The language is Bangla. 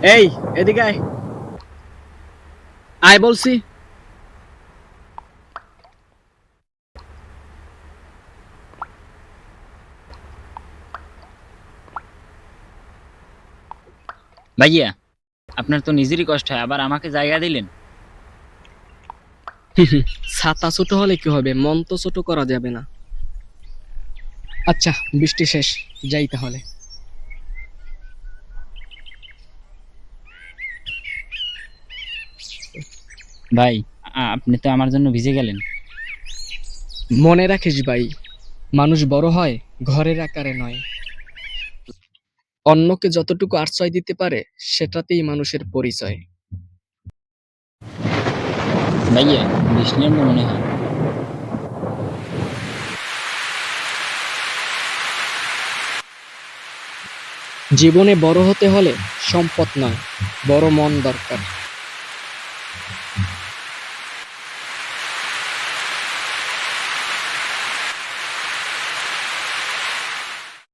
এই, এদিকে আয়। আয় বলছি। ভাইয়া, আপনার তো নিজেরই কষ্ট হয়, আবার আমাকে জায়গা দিলেন। ছাতা ছোট হলে কি হবে, মন তো ছোট করা যাবে না। আচ্ছা, বৃষ্টি শেষ, যাই তাহলে। ভাই, আপনি তো আমার জন্য ভিজে গেলেন। মনে রাখিস ভাই, মানুষ বড় হয় ঘরের আকারে নয়, অন্যকে যতটুকু আশ্রয় দিতে পারে সেটাতেই মানুষের পরিচয়। ভাইয়া, বৃষ্টি নামবে মনে হয়। জীবনে বড় হতে হলে সম্পদ নয়, বড় মন দরকার।